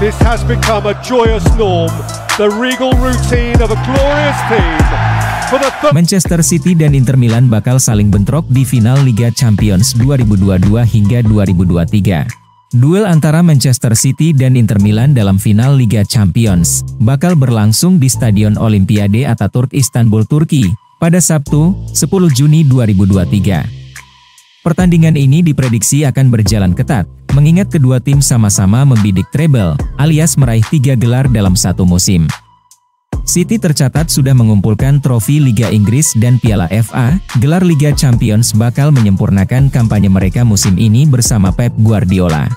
This has become a joyous norm, the regal routine of a glorious team. Manchester City dan Inter Milan bakal saling bentrok di final Liga Champions 2022 hingga 2023. Duel antara Manchester City dan Inter Milan dalam final Liga Champions bakal berlangsung di Stadion Olimpiade Ataturk Istanbul, Turki, pada Sabtu, 10 Juni 2023. Pertandingan ini diprediksi akan berjalan ketat, mengingat kedua tim sama-sama membidik treble, alias meraih 3 gelar dalam satu musim. City tercatat sudah mengumpulkan trofi Liga Inggris dan Piala FA, gelar Liga Champions bakal menyempurnakan kampanye mereka musim ini bersama Pep Guardiola.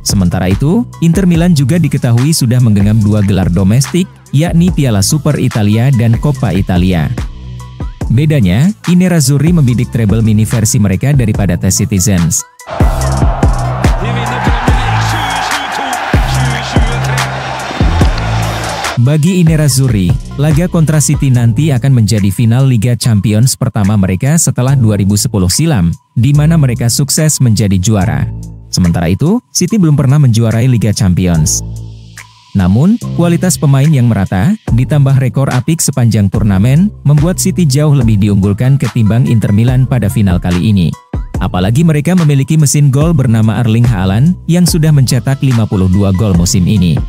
Sementara itu, Inter Milan juga diketahui sudah menggenggam 2 gelar domestik, yakni Piala Super Italia dan Coppa Italia. Bedanya, I Nerazzurri membidik treble mini versi mereka daripada The Citizens. Bagi I Nerazzurri, laga kontra City nanti akan menjadi final Liga Champions pertama mereka setelah 2010 silam, di mana mereka sukses menjadi juara. Sementara itu, City belum pernah menjuarai Liga Champions. Namun, kualitas pemain yang merata, ditambah rekor apik sepanjang turnamen, membuat City jauh lebih diunggulkan ketimbang Inter Milan pada final kali ini. Apalagi mereka memiliki mesin gol bernama Erling Haaland, yang sudah mencetak 52 gol musim ini.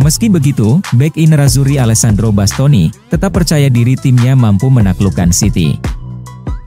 Meski begitu, bek I Nerazzurri Alessandro Bastoni tetap percaya diri timnya mampu menaklukkan City.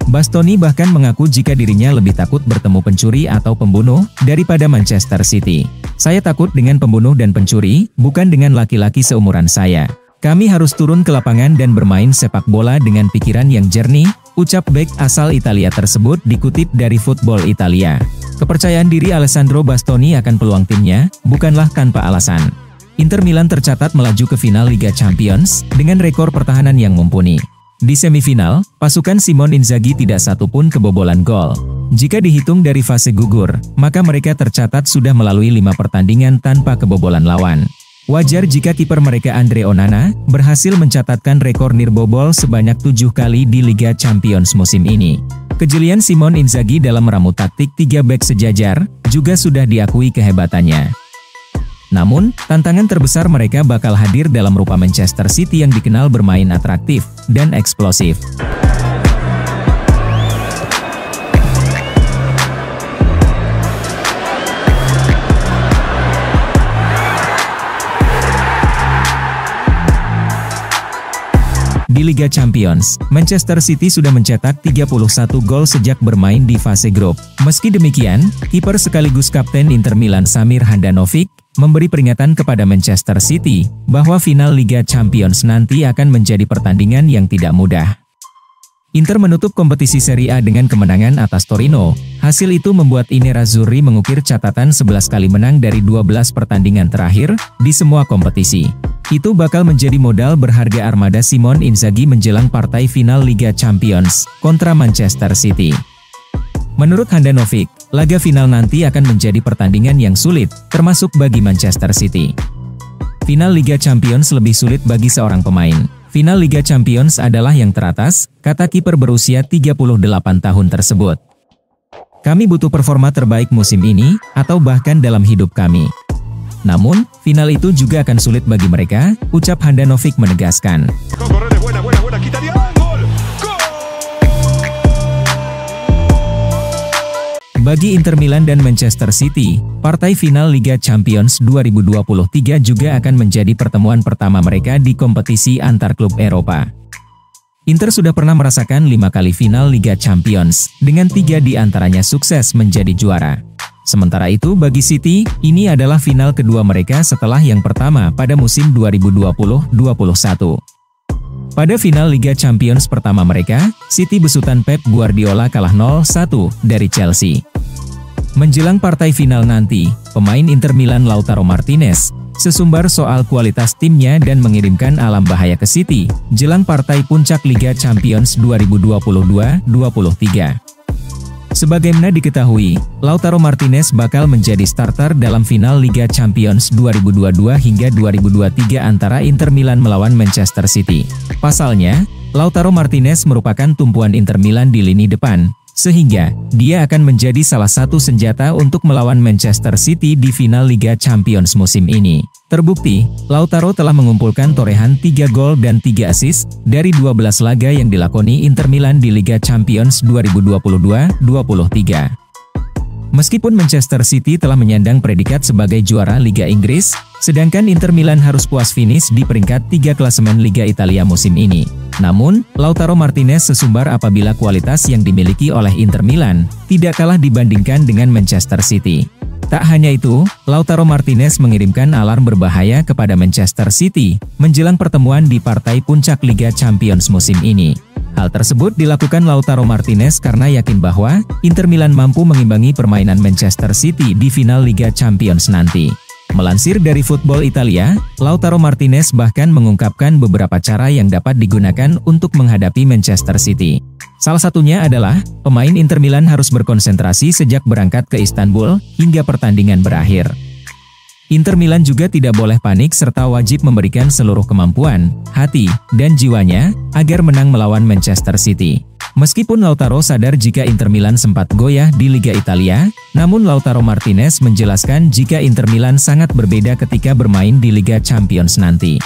Bastoni bahkan mengaku jika dirinya lebih takut bertemu pencuri atau pembunuh daripada Manchester City. Saya takut dengan pembunuh dan pencuri, bukan dengan laki-laki seumuran saya. Kami harus turun ke lapangan dan bermain sepak bola dengan pikiran yang jernih, ucap bek asal Italia tersebut dikutip dari Football Italia. Kepercayaan diri Alessandro Bastoni akan peluang timnya bukanlah tanpa alasan. Inter Milan tercatat melaju ke final Liga Champions dengan rekor pertahanan yang mumpuni. Di semifinal, pasukan Simone Inzaghi tidak satupun kebobolan gol. Jika dihitung dari fase gugur, maka mereka tercatat sudah melalui 5 pertandingan tanpa kebobolan lawan. Wajar jika kiper mereka Andre Onana berhasil mencatatkan rekor nirbobol sebanyak 7 kali di Liga Champions musim ini. Kejelian Simone Inzaghi dalam meramu taktik 3 bek sejajar juga sudah diakui kehebatannya. Namun, tantangan terbesar mereka bakal hadir dalam rupa Manchester City yang dikenal bermain atraktif dan eksplosif. Di Liga Champions, Manchester City sudah mencetak 31 gol sejak bermain di fase grup. Meski demikian, kiper sekaligus kapten Inter Milan Samir Handanovic memberi peringatan kepada Manchester City bahwa final Liga Champions nanti akan menjadi pertandingan yang tidak mudah. Inter menutup kompetisi Serie A dengan kemenangan atas Torino. Hasil itu membuat I Nerazzurri mengukir catatan 11 kali menang dari 12 pertandingan terakhir di semua kompetisi. Itu bakal menjadi modal berharga armada Simone Inzaghi menjelang partai final Liga Champions kontra Manchester City. Menurut Handanovic, laga final nanti akan menjadi pertandingan yang sulit, termasuk bagi Manchester City. Final Liga Champions lebih sulit bagi seorang pemain. Final Liga Champions adalah yang teratas, kata kiper berusia 38 tahun tersebut. Kami butuh performa terbaik musim ini, atau bahkan dalam hidup kami. Namun, final itu juga akan sulit bagi mereka, ucap Handanovic menegaskan. Bagi Inter Milan dan Manchester City, partai final Liga Champions 2023 juga akan menjadi pertemuan pertama mereka di kompetisi antar klub Eropa. Inter sudah pernah merasakan 5 kali final Liga Champions, dengan 3 di antaranya sukses menjadi juara. Sementara itu bagi City, ini adalah final kedua mereka setelah yang pertama pada musim 2020-21. Pada final Liga Champions pertama mereka, City besutan Pep Guardiola kalah 0-1 dari Chelsea. Menjelang partai final nanti, pemain Inter Milan Lautaro Martinez sesumbar soal kualitas timnya dan mengirimkan alam bahaya ke City jelang partai puncak Liga Champions 2022-23. Sebagaimana diketahui, Lautaro Martinez bakal menjadi starter dalam final Liga Champions 2022 hingga 2023 antara Inter Milan melawan Manchester City. Pasalnya, Lautaro Martinez merupakan tumpuan Inter Milan di lini depan, sehingga dia akan menjadi salah satu senjata untuk melawan Manchester City di final Liga Champions musim ini. Terbukti, Lautaro telah mengumpulkan torehan 3 gol dan 3 assist dari 12 laga yang dilakoni Inter Milan di Liga Champions 2022-23. Meskipun Manchester City telah menyandang predikat sebagai juara Liga Inggris, sedangkan Inter Milan harus puas finish di peringkat 3 klasemen Liga Italia musim ini. Namun, Lautaro Martinez sesumbar apabila kualitas yang dimiliki oleh Inter Milan tidak kalah dibandingkan dengan Manchester City. Tak hanya itu, Lautaro Martinez mengirimkan alarm berbahaya kepada Manchester City menjelang pertemuan di partai puncak Liga Champions musim ini. Hal tersebut dilakukan Lautaro Martinez karena yakin bahwa Inter Milan mampu mengimbangi permainan Manchester City di final Liga Champions nanti. Melansir dari Football Italia, Lautaro Martinez bahkan mengungkapkan beberapa cara yang dapat digunakan untuk menghadapi Manchester City. Salah satunya adalah, pemain Inter Milan harus berkonsentrasi sejak berangkat ke Istanbul hingga pertandingan berakhir. Inter Milan juga tidak boleh panik serta wajib memberikan seluruh kemampuan, hati, dan jiwanya agar menang melawan Manchester City. Meskipun Lautaro sadar jika Inter Milan sempat goyah di Liga Italia, namun Lautaro Martinez menjelaskan jika Inter Milan sangat berbeda ketika bermain di Liga Champions nanti.